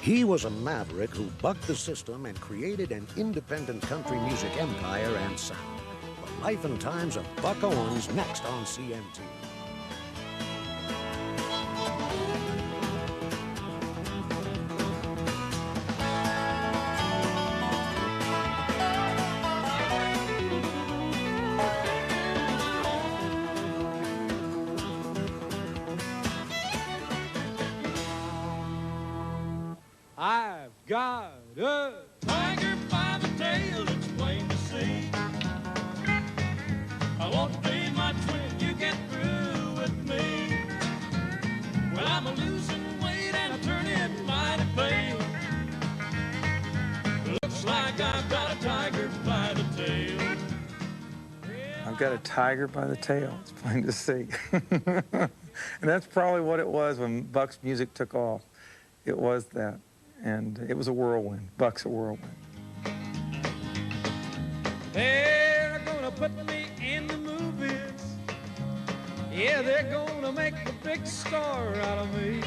He was a maverick who bucked the system and created an independent country music empire and sound. The life and times of Buck Owens, next on CMT. I've got a tiger by the tail, it's plain to see. I won't be my twin, you get through with me. Well, I'm a-losing weight and I'm turning mighty pale. Looks like I've got a tiger by the tail. I've got a tiger by the tail, it's plain to see. And that's probably what it was when Buck's music took off. It was that. And it was a whirlwind. Buck's a whirlwind. They're gonna put me in the movies. Yeah, they're gonna make a big star out of me.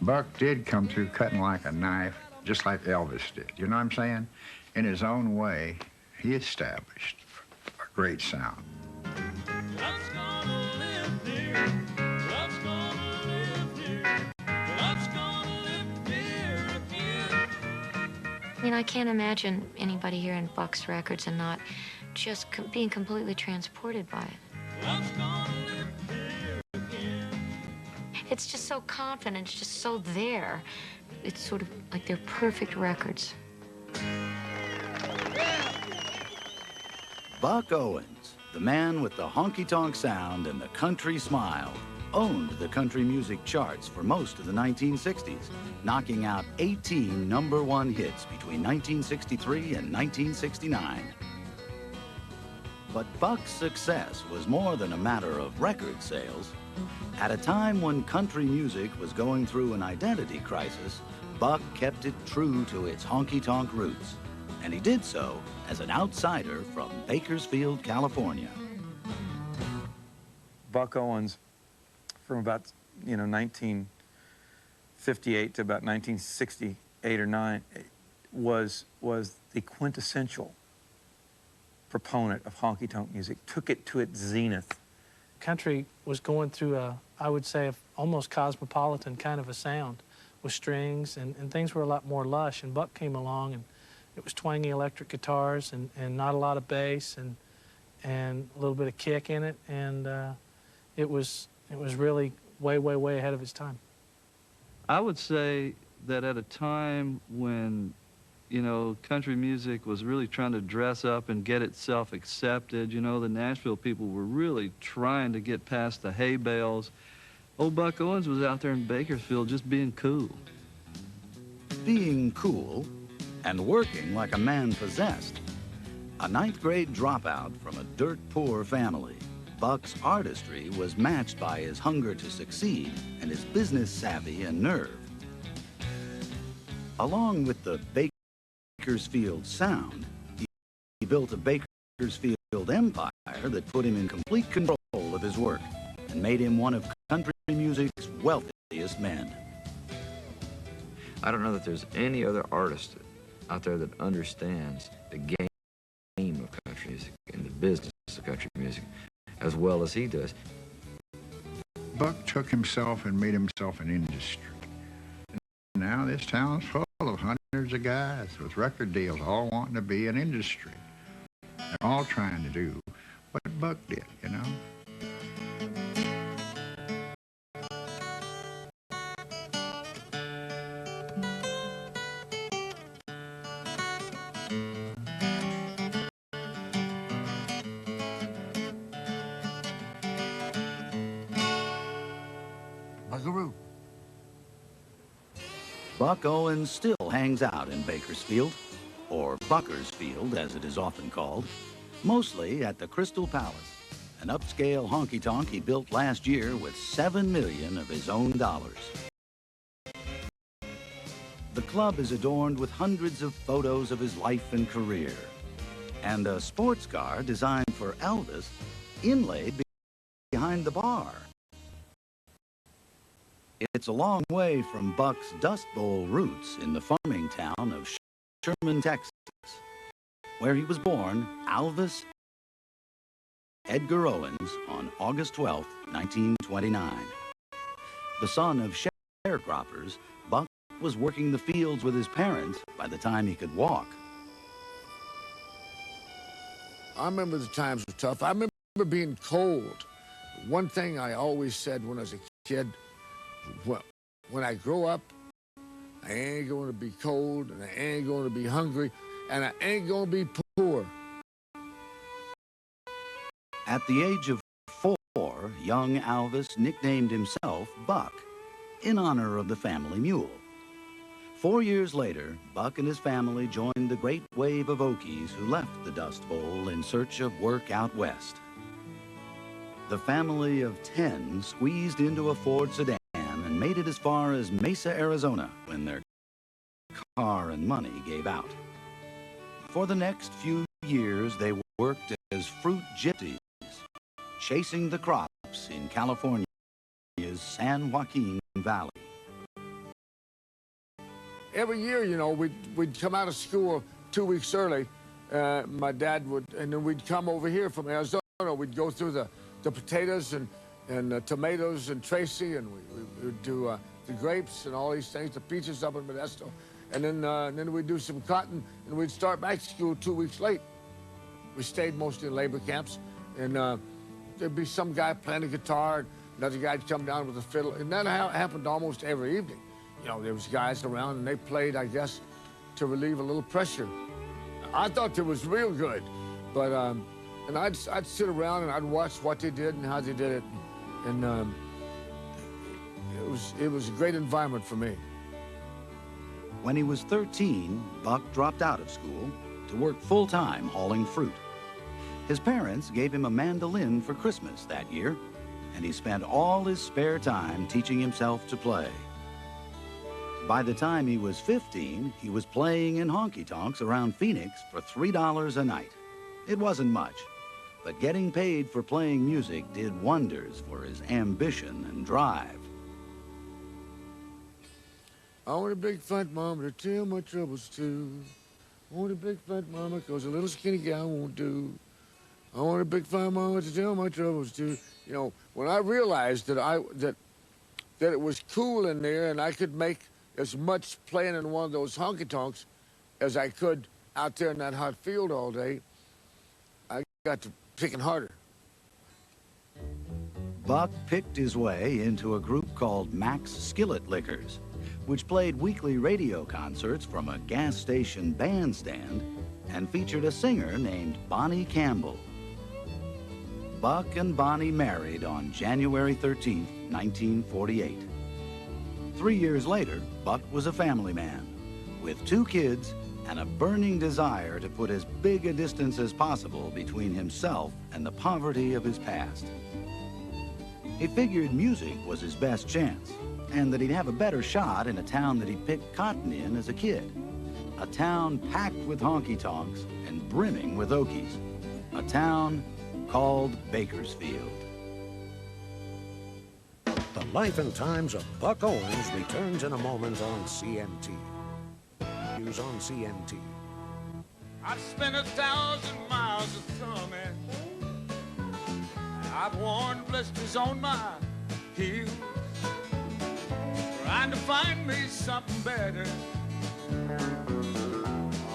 Buck did come through cutting like a knife, just like Elvis did. You know what I'm saying? In his own way, he established a great sound. Love's gonna live here. Love's gonna live here. Love's gonna live here again. I mean, I can't imagine anybody hearing Buck's records and not just being completely transported by it. Love's gonna live here again. It's just so confident, it's just so there. It's sort of like they're perfect records. Buck Owens, the man with the honky-tonk sound and the country smile, owned the country music charts for most of the 1960s, knocking out 18 #1 hits between 1963 and 1969. But Buck's success was more than a matter of record sales. At a time when country music was going through an identity crisis, Buck kept it true to its honky-tonk roots. And he did so as an outsider from Bakersfield, California. Buck Owens, from about, 1958 to about 1968 or 9, was the quintessential proponent of honky-tonk music, took it to its zenith. Country was going through I would say, almost cosmopolitan kind of a sound with strings, and things were a lot more lush, and Buck came along, and it was twangy electric guitars and not a lot of bass and a little bit of kick in it, and it was really way ahead of its time. I would say that at a time when, country music was really trying to dress up and get itself accepted, the Nashville people were really trying to get past the hay bales. Old Buck Owens was out there in Bakersfield just being cool. Being cool and working like a man possessed. A 9th grade dropout from a dirt-poor family, Buck's artistry was matched by his hunger to succeed and his business savvy and nerve. Along with the Bakersfield Sound, he built a Bakersfield empire that put him in complete control of his work and made him one of country music's wealthiest men. I don't know that there's any other artist out there that understands the game of country music and the business of country music as well as he does. Buck took himself and made himself an industry. Now this town's full of hundreds of guys with record deals all wanting to be an industry. They're all trying to do what Buck did, Buckaroo. Buck Owens still hangs out in Bakersfield, or Buckersfield as it is often called, mostly at the Crystal Palace, an upscale honky-tonk he built last year with $7 million of his own dollars. The club is adorned with hundreds of photos of his life and career, and a sports car designed for Elvis inlaid behind the bar. It's a long way from Buck's Dust Bowl roots in the farming town of Sherman, Texas, where he was born Alvis Edgar Owens on August 12, 1929. The son of sharecroppers, Buck was working the fields with his parents by the time he could walk. I remember the times were tough. I remember being cold. One thing I always said when I was a kid, when I grow up, I ain't going to be cold, and I ain't going to be hungry, and I ain't going to be poor. At the age of 4, young Alvis nicknamed himself Buck, in honor of the family mule. 4 years later, Buck and his family joined the great wave of Okies who left the Dust Bowl in search of work out west. The family of 10 squeezed into a Ford sedan and made it as far as Mesa, Arizona, when their car and money gave out. For the next few years, they worked as fruit gypsies, chasing the crops in California's San Joaquin Valley. Every year, you know, we'd come out of school 2 weeks early. My dad would, and then we'd come over here from Arizona. We'd go through the potatoes and tomatoes and Tracy, and we would do the grapes and all these things, the peaches up in Modesto. And then we'd do some cotton, and we'd start back school 2 weeks late. We stayed mostly in labor camps, and there'd be some guy playing the guitar, another guy'd come down with a fiddle, and that happened almost every evening. You know, there was guys around, and they played, I guess, to relieve a little pressure. I thought it was real good, but and I'd sit around and I'd watch what they did and how they did it, and it was a great environment for me. When he was 13, Buck dropped out of school to work full-time hauling fruit. His parents gave him a mandolin for Christmas that year, and he spent all his spare time teaching himself to play. By the time he was 15, he was playing in honky tonks around Phoenix for $3 a night. It wasn't much, but getting paid for playing music did wonders for his ambition and drive. I want a big fat mama to tell my troubles to. I want a big fat mama, 'cause a little skinny gal won't do. I want a big fat mama to tell my troubles to. You know, when I realized that it was cool in there and I could make as much playing in one of those honky tonks as I could out there in that hot field all day, I got to picking harder. Buck picked his way into a group called Max Skillet Lickers, which played weekly radio concerts from a gas station bandstand and featured a singer named Bonnie Campbell. Buck and Bonnie married on January 13, 1948. 3 years later, Buck was a family man with 2 kids and a burning desire to put as big a distance as possible between himself and the poverty of his past. He figured music was his best chance, and that he'd have a better shot in a town that he picked cotton in as a kid. A town packed with honky tonks and brimming with Okies. A town called Bakersfield. The life and times of Buck Owens returns in a moment on CMT. News on CMT. I've spent 1,000 miles of thumbing. I've worn blisters on my heels, trying to find me something better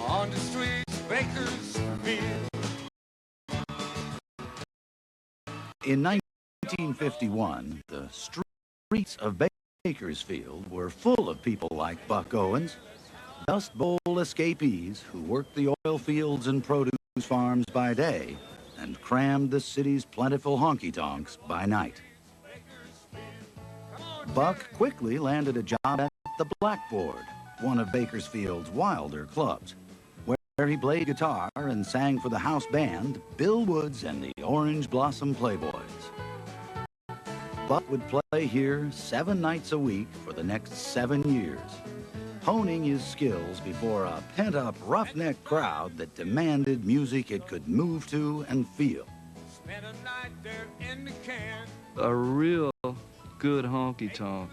on the streets of Bakersfield. In 1951, the streets of Bakersfield were full of people like Buck Owens, Dust Bowl escapees who worked the oil fields and produce farms by day and crammed the city's plentiful honky tonks by night. Buck quickly landed a job at the Blackboard, one of Bakersfield's wilder clubs, where he played guitar and sang for the house band, Bill Woods and the Orange Blossom Playboys. Buck would play here 7 nights a week for the next 7 years, honing his skills before a pent-up roughneck crowd that demanded music it could move to and feel. Spent a night there in the can. A real good honky tonk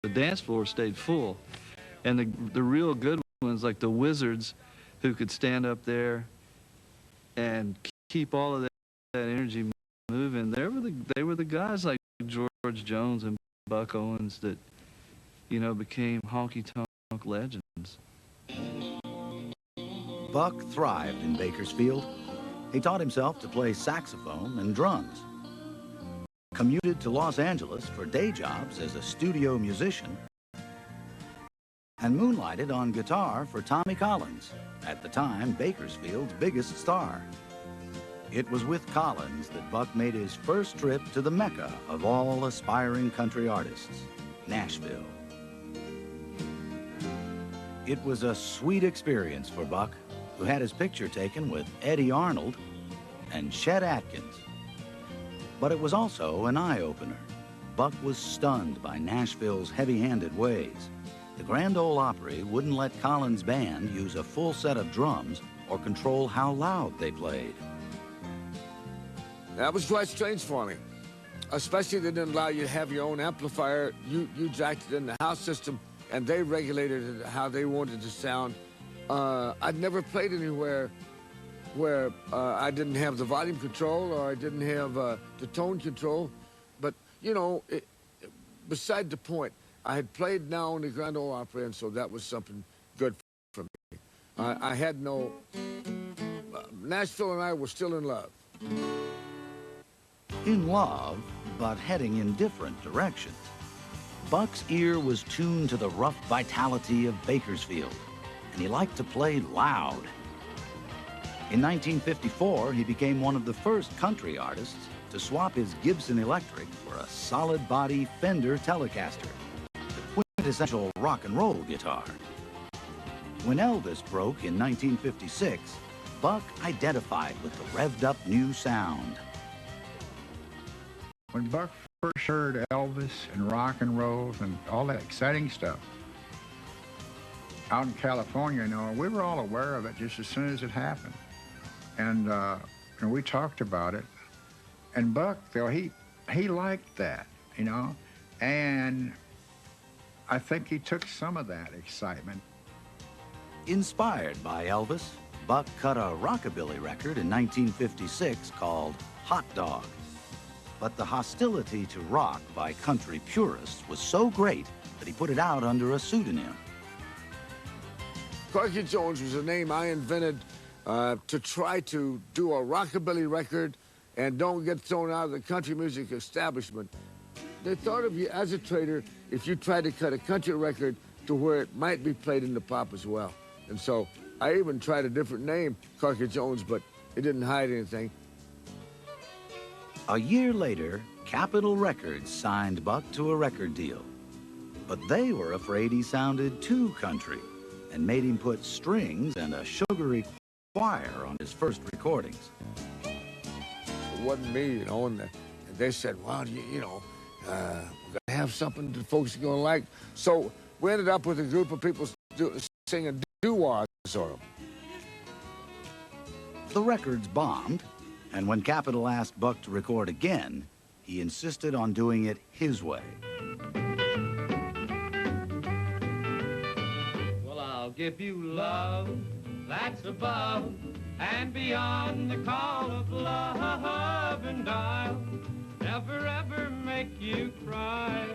the dance floor stayed full. And the real good ones, like the wizards, who could stand up there and keep all of that energy moving, they were the guys like George Jones and Buck Owens that, you know, became honky tonk legends. Buck thrived in Bakersfield. He taught himself to play saxophone and drums, commuted to Los Angeles for day jobs as a studio musician, and moonlighted on guitar for Tommy Collins, at the time Bakersfield's biggest star. It was with Collins that Buck made his first trip to the mecca of all aspiring country artists, Nashville. It was a sweet experience for Buck, who had his picture taken with Eddie Arnold and Chet Atkins. But it was also an eye-opener. Buck was stunned by Nashville's heavy-handed ways. The Grand Ole Opry wouldn't let Collins' band use a full set of drums or control how loud they played. That was quite strange for me. Especially they didn't allow you to have your own amplifier. You jacked it in the house system, and they regulated it how they wanted it to sound. I'd never played anywhere where I didn't have the volume control or I didn't have the tone control. But, you know, beside the point, I had played now in the Grand Ole Opry, and so that was something good for me. I had no... Nashville and I were still in love. In love, but heading in different directions. Buck's ear was tuned to the rough vitality of Bakersfield, and he liked to play loud. In 1954, he became one of the first country artists to swap his Gibson Electric for a solid-body Fender Telecaster, the quintessential rock and roll guitar. When Elvis broke in 1956, Buck identified with the revved-up new sound. When Buck first heard Elvis and rock and roll and all that exciting stuff out in California, you know, we were all aware of it just as soon as it happened. And we talked about it. And Buck, though, he liked that, you know, and I think he took some of that excitement. Inspired by Elvis, Buck cut a rockabilly record in 1956 called Hot Dog. But the hostility to rock by country purists was so great that he put it out under a pseudonym. Corky Jones was a name I invented to try to do a rockabilly record and don't get thrown out of the country music establishment. They thought of you as a traitor if you tried to cut a country record to where it might be played in the pop as well. And so I even tried a different name, Corky Jones, but it didn't hide anything. A year later, Capitol Records signed Buck to a record deal. But they were afraid he sounded too country and made him put strings and a sugary choir on his first recordings. It wasn't me, you know, and they said, well, you know, we're going to have something that folks are going to like. So we ended up with a group of people singing doo-wahs on them. The records bombed, and when Capitol asked Buck to record again, he insisted on doing it his way. Well, I'll give you love that's above and beyond the call of love, and I'll never ever make you cry.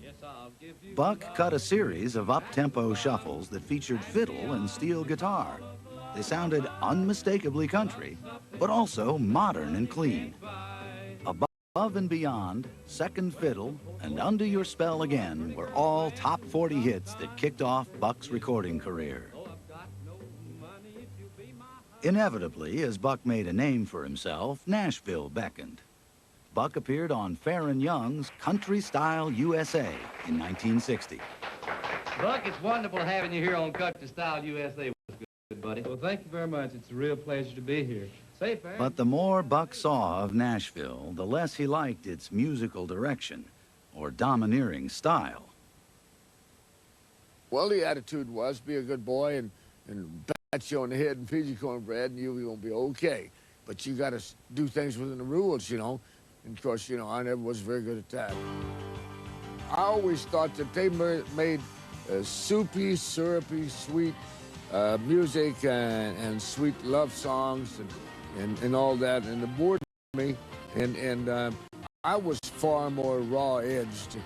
Yes, I'll give you Buck cut a series of up-tempo shuffles that featured fiddle and steel guitar. They sounded unmistakably country, but also modern and clean. Above and Beyond, Second Fiddle, and Under Your Spell Again were all top 40 hits that kicked off Buck's recording career. Inevitably, as Buck made a name for himself, Nashville beckoned. Buck appeared on Farron Young's Country Style USA in 1960. Buck, it's wonderful having you here on Country Style USA. Buddy. Well, thank you very much. It's a real pleasure to be here. Say, Farron. But the more Buck saw of Nashville, the less he liked its musical direction or domineering style. Well, the attitude was be a good boy and pat you on the head and feed you cornbread and you're going to be okay. But you got to do things within the rules, you know. And, of course, you know, I never was very good at that. I always thought that they made soupy, syrupy, sweet music and sweet love songs and all that, and it bored me. And I was far more raw-edged.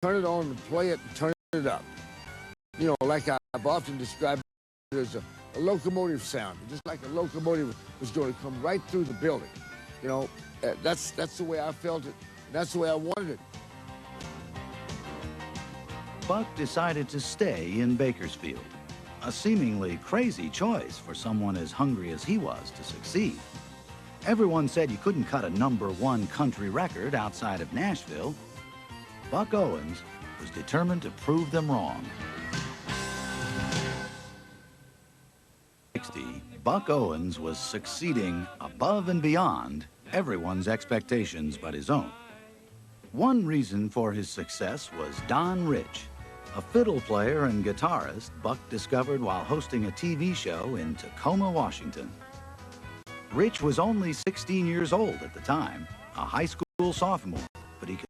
Turn it on and play it and turn it up. You know, like I've often described it as a locomotive sound, just like a locomotive was going to come right through the building. You know, that's the way I felt it. That's the way I wanted it. Buck decided to stay in Bakersfield, a seemingly crazy choice for someone as hungry as he was to succeed. Everyone said you couldn't cut a '1 country record outside of Nashville. Buck Owens was determined to prove them wrong. 60, Buck Owens was succeeding above and beyond everyone's expectations but his own. One reason for his success was Don Rich, a fiddle player and guitarist Buck discovered while hosting a TV show in Tacoma, Washington. Rich was only 16 years old at the time, a high school sophomore, but he could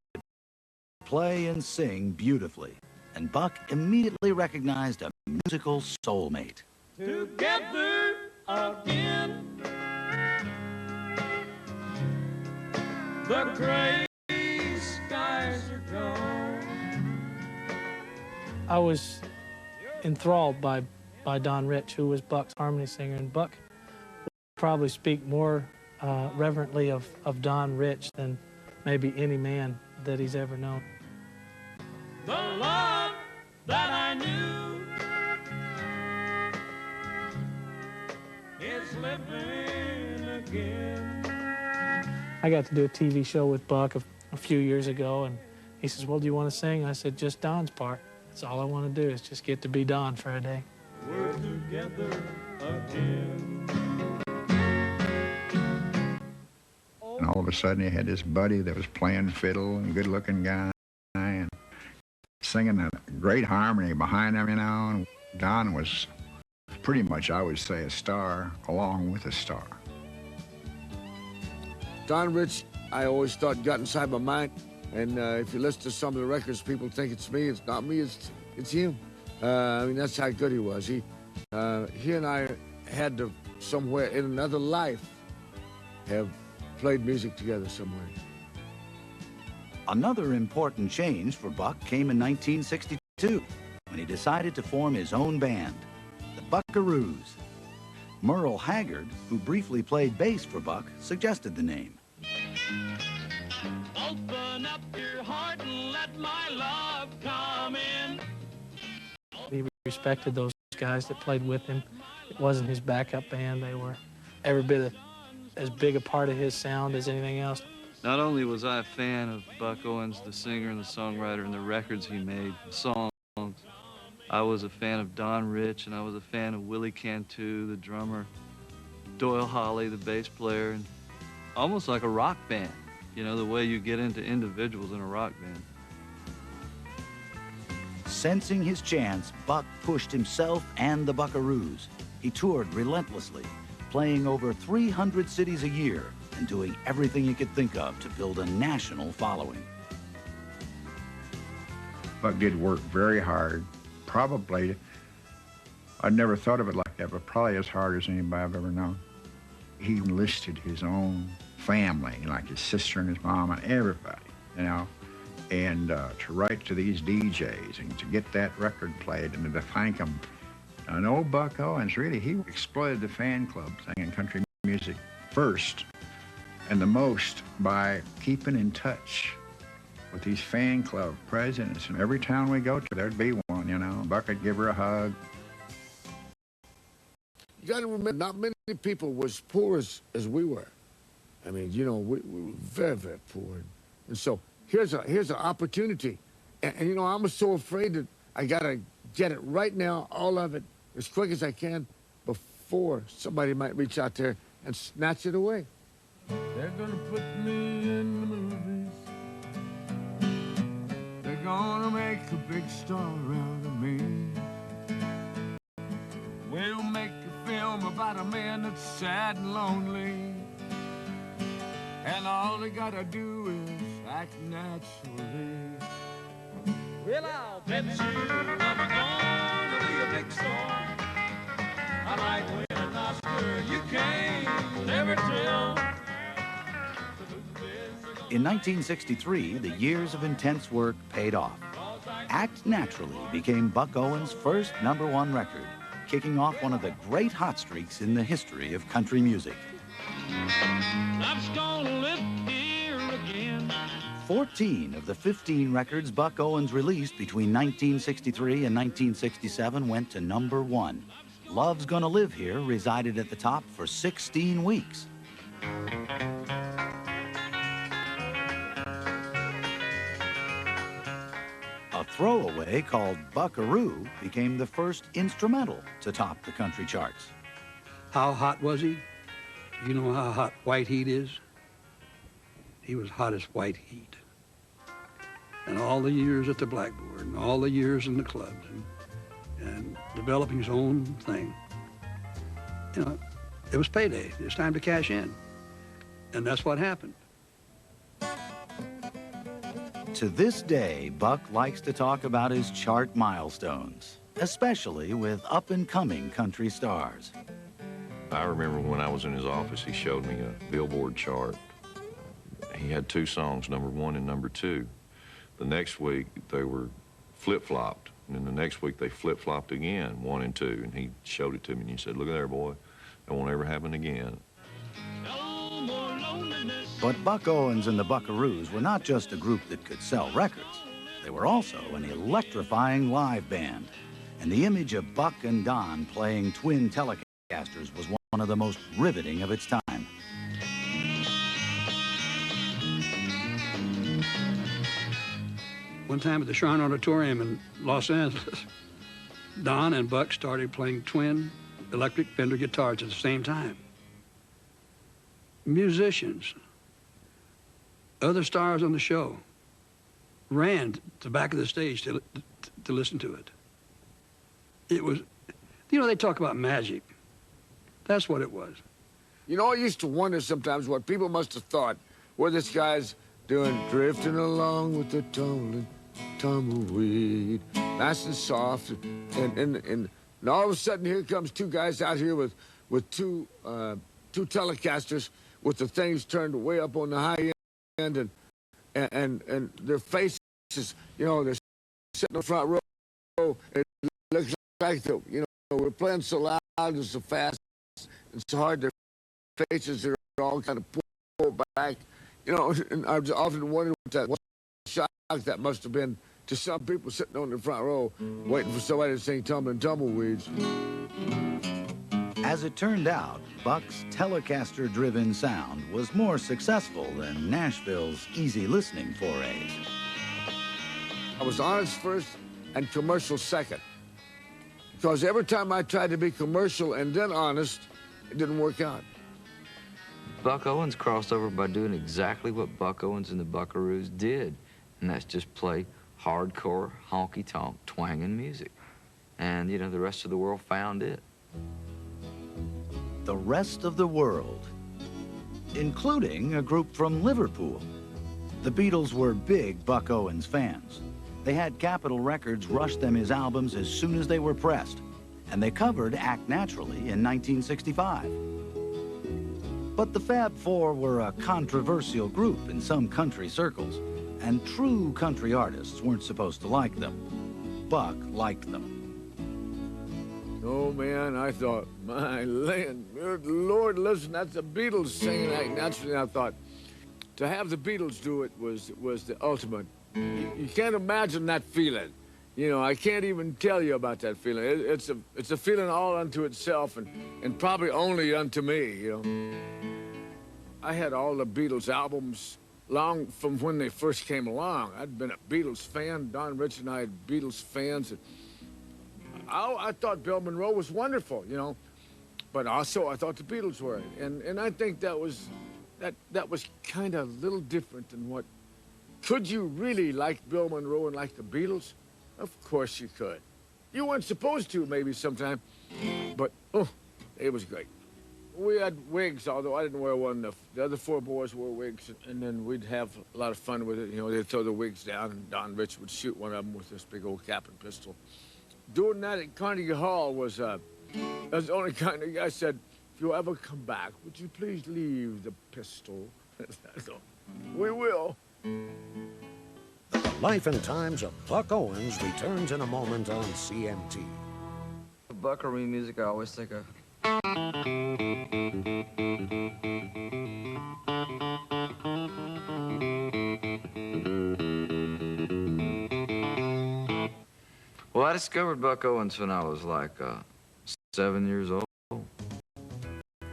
play and sing beautifully, and Buck immediately recognized a musical soulmate. Together again, the gray skies are gone. I was enthralled by Don Rich, who was Buck's harmony singer, and Buck would probably speak more reverently of Don Rich than maybe any man that he's ever known. The love that I knew is living again. I got to do a TV show with Buck a few years ago, and he says, well, do you want to sing? I said, just Don's part. That's all I want to do is just get to be Don for a day. We're together again. And all of a sudden he had this buddy that was playing fiddle, and good-looking guy, and singing a great harmony behind him, you know. And Don was pretty much, I would say, a star along with a star. Don Rich, I always thought got inside my mind. And if you listen to some of the records, people think it's me. It's not me, it's him. I mean, that's how good he was. He and I had to, somewhere in another life, have played music together somewhere. Another important change for Buck came in 1962, when he decided to form his own band, the Buckaroos. Merle Haggard, who briefly played bass for Buck, suggested the name. Open up your heart and let my love come in. He respected those guys that played with him. It wasn't his backup band. They were every bit as big a part of his sound as anything else. Not only was I a fan of Buck Owens, the singer and the songwriter, and the records he made, the songs, I was a fan of Don Rich, and I was a fan of Willie Cantu, the drummer, Doyle Holly, the bass player, and almost like a rock band, you know, the way you get into individuals in a rock band. Sensing his chance, Buck pushed himself and the Buckaroos. He toured relentlessly, playing over 300 cities a year and doing everything he could think of to build a national following. Buck did work very hard. Probably, I never thought of it like that, but probably as hard as anybody I've ever known. He enlisted his own family, like his sister and his mom and everybody, you know, and to write to these DJs and to get that record played and to thank them. And old Buck Owens, really, he exploited the fan club thing in country music first and the most by keeping in touch with these fan club presidents. And every town we go to, there'd be one, you know. Buck would give her a hug. You got to remember, not many people were as poor as we were. I mean, you know, we were very, very poor. And so here's an opportunity. And, you know, I'm so afraid that I got to get it right now, all of it, as quick as I can, before somebody might reach out there and snatch it away. They're gonna put me in the movies. They're gonna make a big star out of me. We'll make a film about a man that's sad and lonely, and all they gotta do is act naturally. Well, I'll bet you I'm gonna be a big star. I might win an Oscar, you can't never tell. In 1963, the years of intense work paid off. Act Naturally became Buck Owens' first #1 record, kicking off one of the great hot streaks in the history of country music. I'm just gonna live here again. 14 of the 15 records Buck Owens released between 1963 and 1967 went to #1. Love's Gonna Live Here resided at the top for 16 weeks. A throwaway called Buckaroo became the first instrumental to top the country charts. How hot was he? You know how hot white heat is? He was hot as white heat. And all the years at the blackboard, and all the years in the clubs, and developing his own thing. You know, it was payday. It's time to cash in. And that's what happened. To this day, Buck likes to talk about his chart milestones, especially with up-and-coming country stars. I remember when I was in his office, he showed me a Billboard chart. He had 2 songs, #1 and #2. The next week, they were flip-flopped, and then the next week, they flip-flopped again, 1 and 2, and he showed it to me, and he said, "Look at there, boy, that won't ever happen again." But Buck Owens and the Buckaroos were not just a group that could sell records. They were also an electrifying live band. And the image of Buck and Don playing twin Telecasters was one of the most riveting of its time. One time at the Shrine Auditorium in Los Angeles, Don and Buck started playing twin electric Fender guitars at the same time. Musicians, other stars on the show, ran to the back of the stage to listen to it. It was, you know, they talk about magic. That's what it was. You know, I used to wonder sometimes what people must have thought, where this guy's doing drifting along with the tumbling tumbleweed, nice and soft, and all of a sudden here comes 2 guys out here with two Telecasters with the things turned way up on the high end, and their faces, you know, they're sitting in the front row. It looks like we're playing so loud and so fast and so hard. Their faces are all kind of pulled back, you know. And I've often wondered what shock that must have been to some people sitting on the front row waiting for somebody to sing "Tumbling Tumbleweeds." As it turned out, Buck's Telecaster-driven sound was more successful than Nashville's easy listening forays. I was honest first and commercial second. Because every time I tried to be commercial and then honest, it didn't work out. Buck Owens crossed over by doing exactly what Buck Owens and the Buckaroos did, and that's just play hardcore, honky-tonk, twanging music. And, you know, the rest of the world found it. The rest of the world, including a group from Liverpool. The Beatles were big Buck Owens fans. They had Capitol Records rush them his albums as soon as they were pressed, and they covered Act Naturally in 1965. But the Fab Four were a controversial group in some country circles, and true country artists weren't supposed to like them. Buck liked them. Oh, man, I thought, my land, good Lord, listen, that's the Beatles singing Act Naturally. And I thought, to have the Beatles do it was the ultimate. You can't imagine that feeling. You know, I can't even tell you about that feeling. It's a feeling all unto itself and probably only unto me, you know. I had all the Beatles albums long from when they first came along. I'd been a Beatles fan. Don Rich and I had Beatles fans. And I thought Bill Monroe was wonderful, you know, but also I thought the Beatles were. And I think that was kind of a little different than what. Could you really like Bill Monroe and like the Beatles? Of course you could. You weren't supposed to, maybe sometime, but oh, it was great. We had wigs, although I didn't wear one. The other 4 boys wore wigs, and then we'd have a lot of fun with it. You know, they'd throw the wigs down, and Don Rich would shoot one of them with this big old cap and pistol. Doing that at Carnegie Hall was the only kind of guy said, "If you ever come back, would you please leave the pistol?" So, we will. The life and times of Buck Owens returns in a moment on CMT. Buckaroo music, I always think of. Well, I discovered Buck Owens when I was like 7 years old.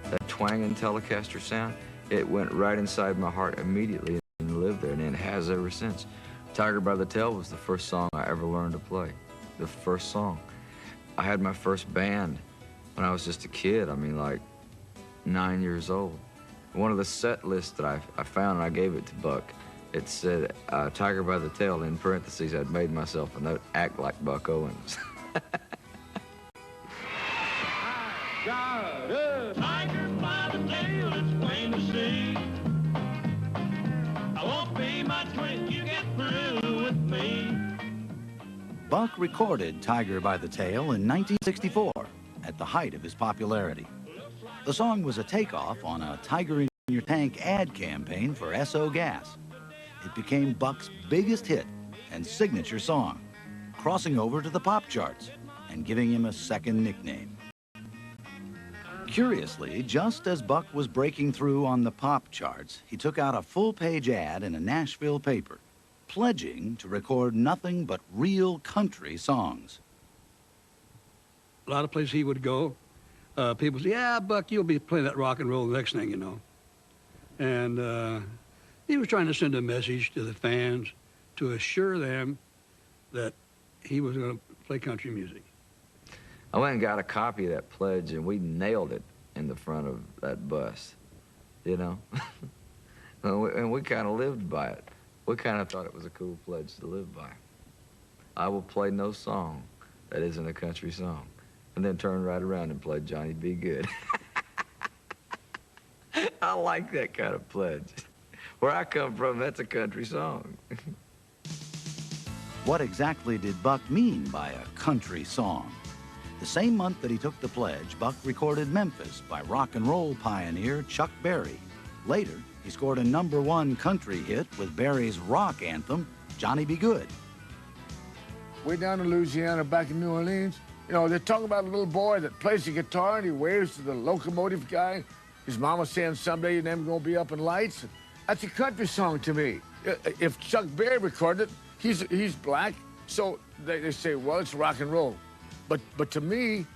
That twanging Telecaster sound, it went right inside my heart immediately and lived there, and it has ever since. Tiger by the Tail was the first song I ever learned to play. The first song. I had my first band when I was just a kid. I mean, like 9 years old. One of the set lists that I found, and I gave it to Buck, it said, Tiger by the Tail, in parentheses, I'd made myself a note, act like Buck Owens. Tiger by the tail, it's plain to see. I won't be much when you get through with me. Buck recorded Tiger by the Tail in 1964, at the height of his popularity. The song was a takeoff on a Tiger in Your Tank ad campaign for SO Gas. It became Buck's biggest hit and signature song, crossing over to the pop charts and giving him a second nickname. Curiously, just as Buck was breaking through on the pop charts, he took out a full-page ad in a Nashville paper, pledging to record nothing but real country songs. A lot of places he would go, people say, "Yeah, Buck, you'll be playing that rock and roll the next thing you know." And he was trying to send a message to the fans to assure them that he was going to play country music. I went and got a copy of that pledge, and we nailed it in the front of that bus, you know? And we kind of lived by it. We kind of thought it was a cool pledge to live by. I will play no song that isn't a country song. And then turn right around and play Johnny Be Good. I like that kind of pledge. Where I come from, that's a country song. What exactly did Buck mean by a country song? The same month that he took the pledge, Buck recorded Memphis by rock and roll pioneer Chuck Berry. Later, he scored a #1 country hit with Berry's rock anthem, Johnny Be Good. Way down in Louisiana, back in New Orleans, you know, they're talking about a little boy that plays the guitar and he waves to the locomotive guy. His mama saying someday your name's gonna be up in lights. That's a country song to me. If Chuck Berry recorded it, he's black, so they say, well, it's rock and roll. But to me,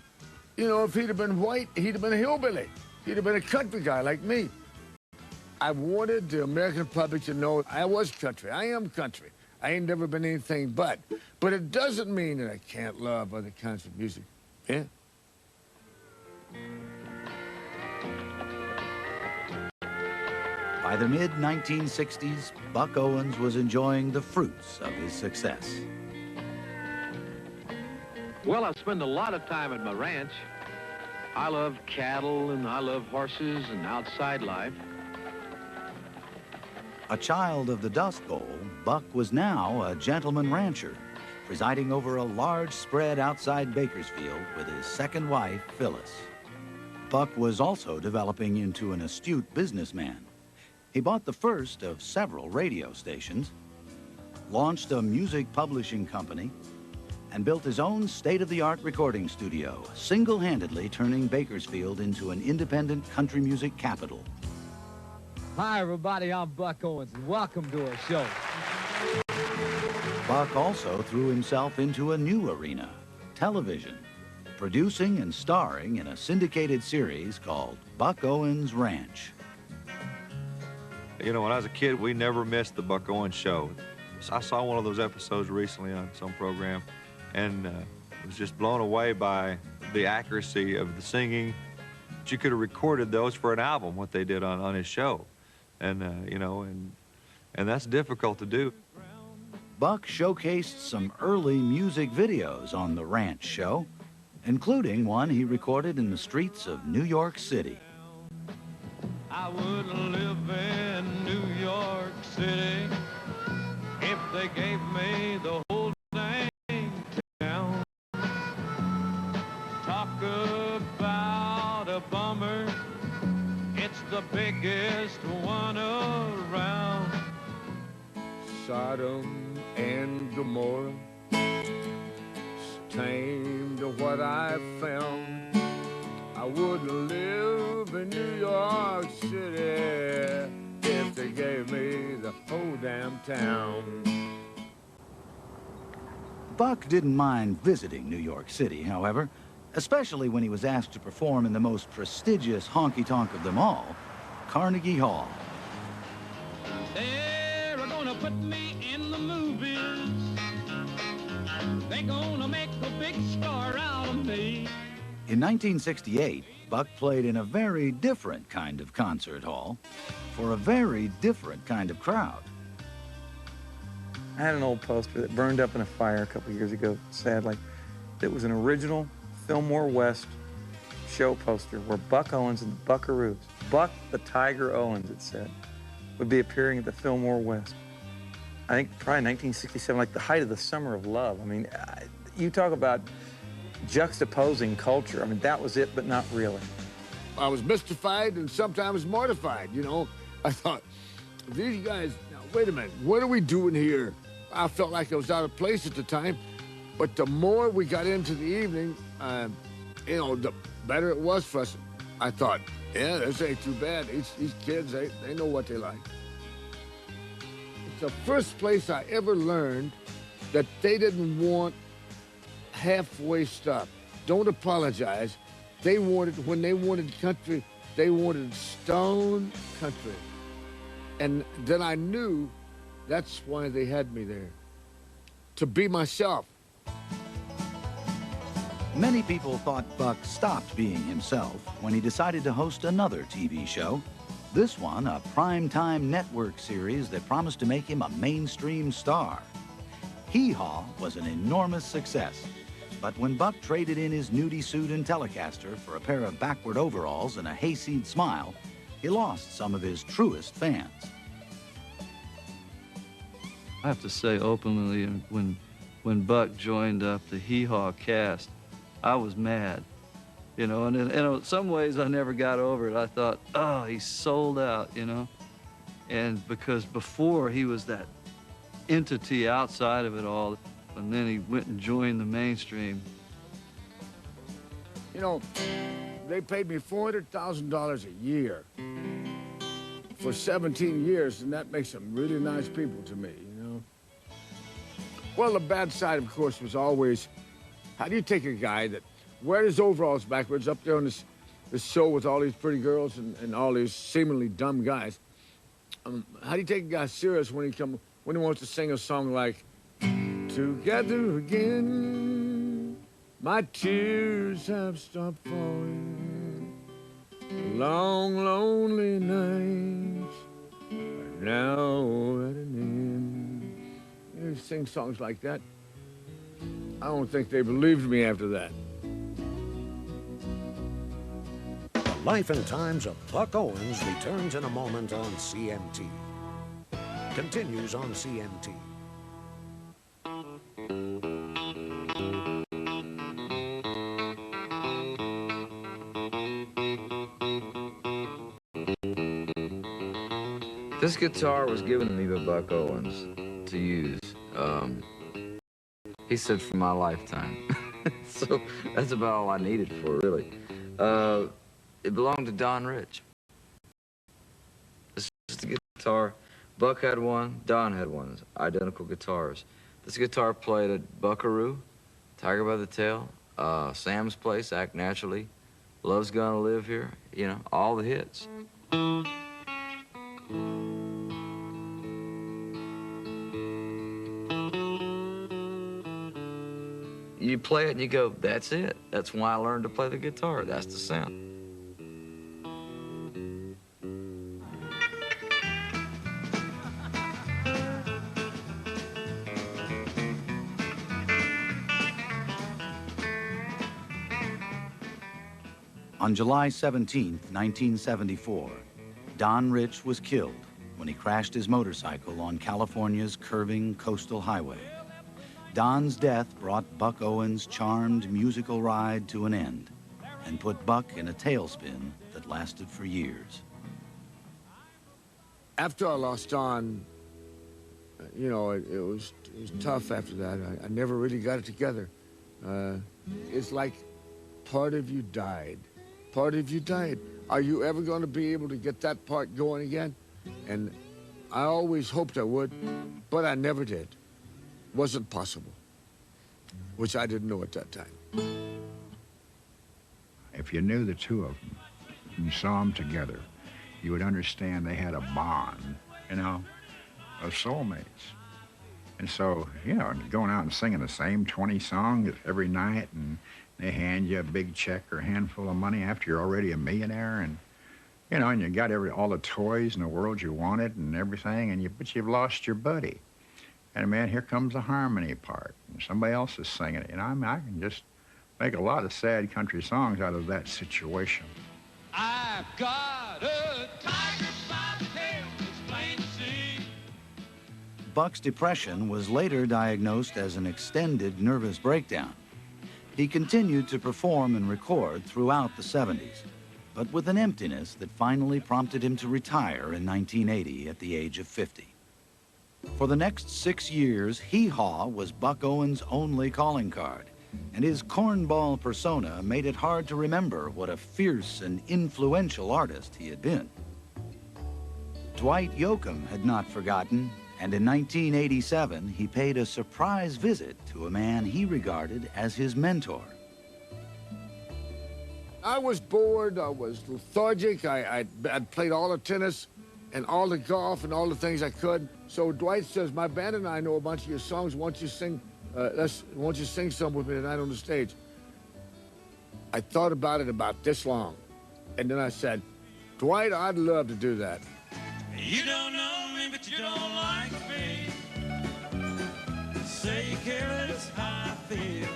you know, if he'd have been white, he'd have been a hillbilly. He'd have been a country guy like me. I wanted the American public to know I was country. I am country. I ain't never been anything but. But it doesn't mean that I can't love other kinds of music. Yeah? By the mid-1960s, Buck Owens was enjoying the fruits of his success. Well, I spend a lot of time at my ranch. I love cattle and I love horses and outside life. A child of the Dust Bowl, Buck was now a gentleman rancher, presiding over a large spread outside Bakersfield with his second wife, Phyllis. Buck was also developing into an astute businessman. He bought the first of several radio stations, launched a music publishing company, and built his own state-of-the-art recording studio, single-handedly turning Bakersfield into an independent country music capital. Hi, everybody. I'm Buck Owens, and welcome to our show. Buck also threw himself into a new arena, television, producing and starring in a syndicated series called Buck Owens Ranch. You know, when I was a kid, we never missed the Buck Owens show. I saw one of those episodes recently on some program, and was just blown away by the accuracy of the singing. But you could have recorded those for an album, what they did on his show. And, you know, and that's difficult to do. Buck showcased some early music videos on the Ranch show, including one he recorded in the streets of New York City. I wouldn't live in New York City if they gave me the whole dang town. Talk about a bummer, it's the biggest one around. Sodom and Gomorrah, tame to what I found. I wouldn't live in New York City if they gave me the whole damn town. Buck didn't mind visiting New York City, however, especially when he was asked to perform in the most prestigious honky tonk of them all, Carnegie Hall. They're gonna put me in the movies. They're gonna make a big star out of me. In 1968, Buck played in a very different kind of concert hall for a very different kind of crowd. I had an old poster that burned up in a fire a couple years ago, sadly. It was an original Fillmore West show poster where Buck Owens and the Buckaroos, Buck the Tiger Owens, it said, would be appearing at the Fillmore West. I think probably 1967, like the height of the summer of love. I mean, you talk about juxtaposing culture. I mean, that was it, but not really. I was mystified and sometimes mortified, you know. I thought, these guys, now, wait a minute, what are we doing here? I felt like I was out of place at the time, but the more we got into the evening, you know, the better it was for us. I thought, yeah, this ain't too bad. These kids, they know what they like. It's the first place I ever learned that they didn't want halfway stuff. Don't apologize. They wanted, when they wanted country, they wanted stone country. And then I knew that's why they had me there, to be myself. Many people thought Buck stopped being himself when he decided to host another TV show. This one, a primetime network series that promised to make him a mainstream star. Hee Haw was an enormous success. But when Buck traded in his nudie suit and Telecaster for a pair of backward overalls and a hayseed smile, he lost some of his truest fans. I have to say openly, when Buck joined up the Hee Haw cast, I was mad. You know, and in some ways I never got over it. I thought, oh, he's sold out, you know? And because before he was that entity outside of it all, and then he went and joined the mainstream. You know, they paid me $400,000 a year for 17 years, and that makes them really nice people to me, you know? Well, the bad side, of course, was always, how do you take a guy that wears his overalls backwards up there on this show with all these pretty girls and all these seemingly dumb guys? How do you take a guy serious when he wants to sing a song like, together again, my tears have stopped falling. Long, lonely nights are now at an end. You sing songs like that. I don't think they believed me after that. The Life and Times of Buck Owens returns in a moment on CMT. Continues on CMT. This guitar was given to me by Buck Owens to use. He said for my lifetime. So that's about all I needed for it, really. It belonged to Don Rich. This is the guitar. Buck had one, Don had one, identical guitars. This guitar played at Buckaroo, Tiger by the Tail, Sam's Place, Act Naturally, Love's Gonna Live Here, you know, all the hits. You play it and you go, that's it. That's why I learned to play the guitar. That's the sound. On July 17, 1974, Don Rich was killed when he crashed his motorcycle on California's curving coastal highway. Don's death brought Buck Owens' charmed musical ride to an end and put Buck in a tailspin that lasted for years. After I lost Don, you know, it was tough after that. I never really got it together. It's like part of you died. Part of you died. Are you ever going to be able to get that part going again? And I always hoped I would, but I never did. Wasn't possible, which I didn't know at that time. If you knew the two of them and saw them together, you would understand they had a bond, you know, of soulmates. And so, you know, going out and singing the same 20 songs every night, and they hand you a big check or a handful of money after you're already a millionaire, and, you know, and you got all the toys in the world you wanted and everything, and but you've lost your buddy. And, man, here comes the harmony part, and somebody else is singing it. You know, I mean, I can just make a lot of sad country songs out of that situation. I've got a tiger by the tail, it's plain to see. Buck's depression was later diagnosed as an extended nervous breakdown. He continued to perform and record throughout the 70s, but with an emptiness that finally prompted him to retire in 1980 at the age of 50. For the next 6 years, hee-haw was Buck Owens' only calling card, and his cornball persona made it hard to remember what a fierce and influential artist he had been. Dwight Yoakam had not forgotten, and in 1987, he paid a surprise visit to a man he regarded as his mentor. I was bored, I was lethargic, I'd played all the tennis and all the golf and all the things I could. So Dwight says, my band and I know a bunch of your songs, why don't you sing some with me tonight on the stage? I thought about it about this long, and then I said, Dwight, I'd love to do that. You don't know me, but you don't like me. Say you care less how I feel.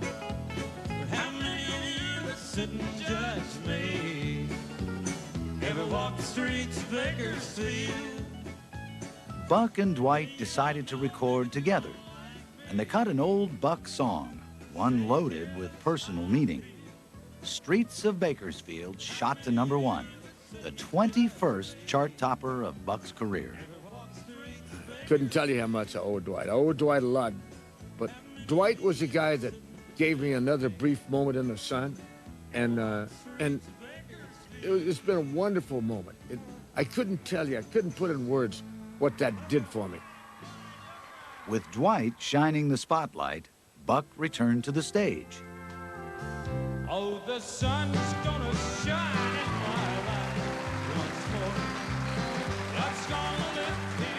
But how many of you that sit and judge me ever walk the streets of Bakersfield? Buck and Dwight decided to record together, and they cut an old Buck song, one loaded with personal meaning. Streets of Bakersfield shot to #1, the 21st chart topper of Buck's career. Couldn't tell you how much I owe Dwight. I owe Dwight a lot, but Dwight was the guy that gave me another brief moment in the sun, and it's been a wonderful moment. I couldn't tell you, I couldn't put in words what that did for me. With Dwight shining the spotlight, Buck returned to the stage. Oh, the sun's gonna shine in my life once more. God's gonna lift here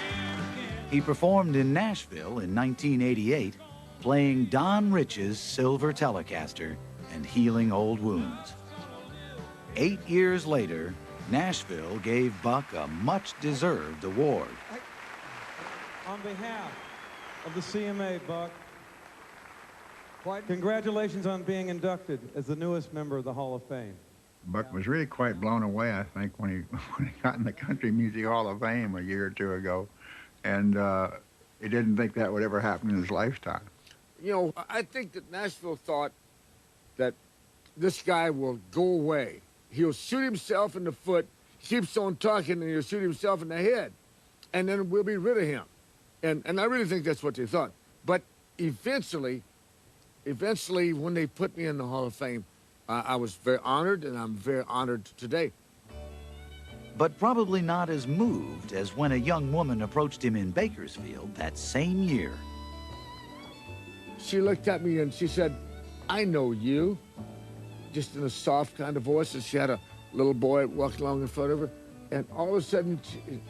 again. He performed in Nashville in 1988, playing Don Rich's silver Telecaster and healing old wounds. 8 years later, Nashville gave Buck a much-deserved award. On behalf of the CMA, Buck, congratulations on being inducted as the newest member of the Hall of Fame. Buck was really quite blown away, I think, when he got in the Country Music Hall of Fame a year or two ago, and he didn't think that would ever happen in his lifetime. You know, I think that Nashville thought that this guy will go away. He'll shoot himself in the foot, keeps on talking, and he'll shoot himself in the head, and then we'll be rid of him. And I really think that's what they thought. But eventually, when they put me in the Hall of Fame, I was very honored, and I'm very honored today. But probably not as moved as when a young woman approached him in Bakersfield that same year. She looked at me and she said, I know you, just in a soft kind of voice, and she had a little boy walking along in front of her, and all of a sudden,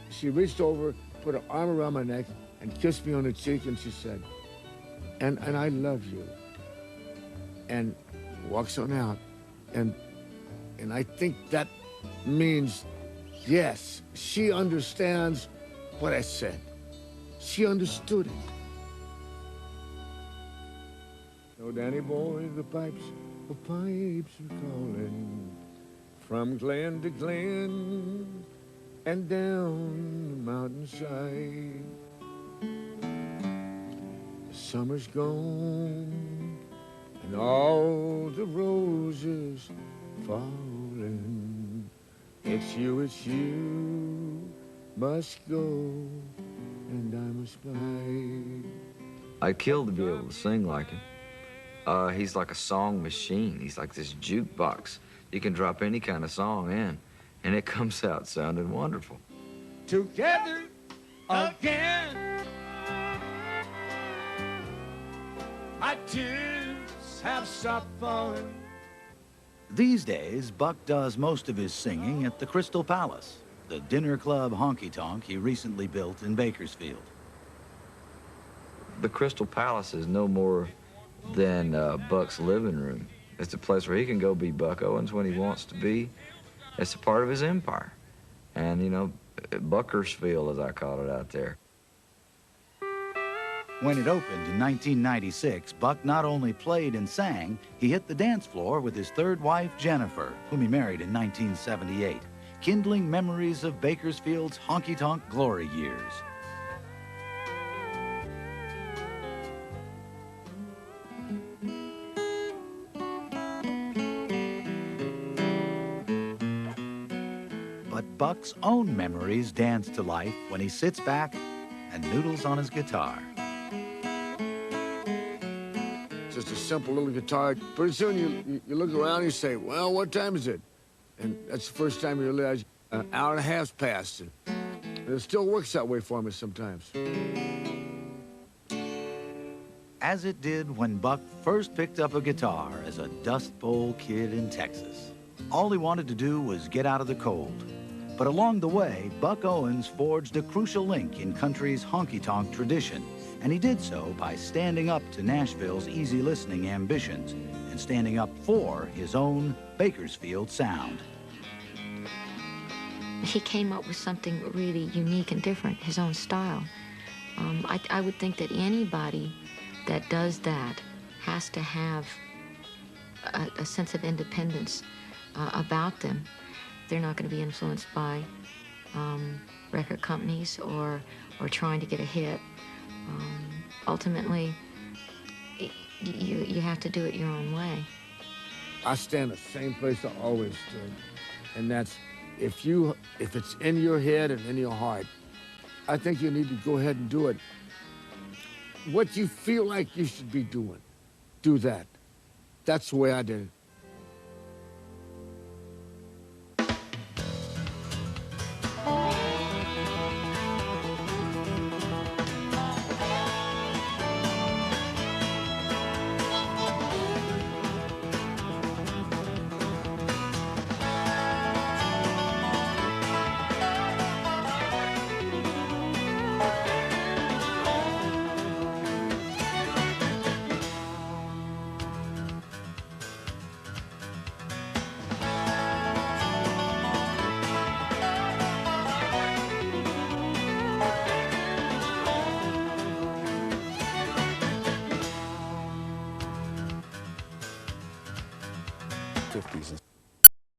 she reached over, put her arm around my neck, and kissed me on the cheek, and she said, and I love you, and walks on out, and I think that means, yes, she understands what I said. She understood it. Oh, Danny boy, the pipes are calling from glen to glen and down the mountainside. The summer's gone and all the roses falling. It's you, must go, and I must bide. I'd kill to be able to sing like him. He's like a song machine. He's like this jukebox. You can drop any kind of song in, and it comes out sounding wonderful. Together again, my tears have stopped falling. These days, Buck does most of his singing at the Crystal Palace, the dinner club honky tonk he recently built in Bakersfield. The Crystal Palace is no more than Buck's living room. It's a place where he can go be Buck Owens when he wants to be. It's a part of his empire. And, you know, Bakersfield, as I call it out there. When it opened in 1996, Buck not only played and sang, he hit the dance floor with his third wife, Jennifer, whom he married in 1978, kindling memories of Bakersfield's honky-tonk glory years. But Buck's own memories dance to life when he sits back and noodles on his guitar. Just a simple little guitar. Pretty soon you look around and you say, well, what time is it? And that's the first time you realize an hour and a half's passed. And it still works that way for me sometimes. As it did when Buck first picked up a guitar as a Dust Bowl kid in Texas. All he wanted to do was get out of the cold. But along the way, Buck Owens forged a crucial link in country's honky-tonk tradition, and he did so by standing up to Nashville's easy listening ambitions and standing up for his own Bakersfield sound. He came up with something really unique and different, his own style. I would think that anybody that does that has to have a sense of independence about them. They're not going to be influenced by record companies or trying to get a hit. Ultimately, you have to do it your own way. I stand the same place I always stood, and that's if it's in your head and in your heart, I think you need to go ahead and do it. What you feel like you should be doing, do that. That's the way I did it. '50s.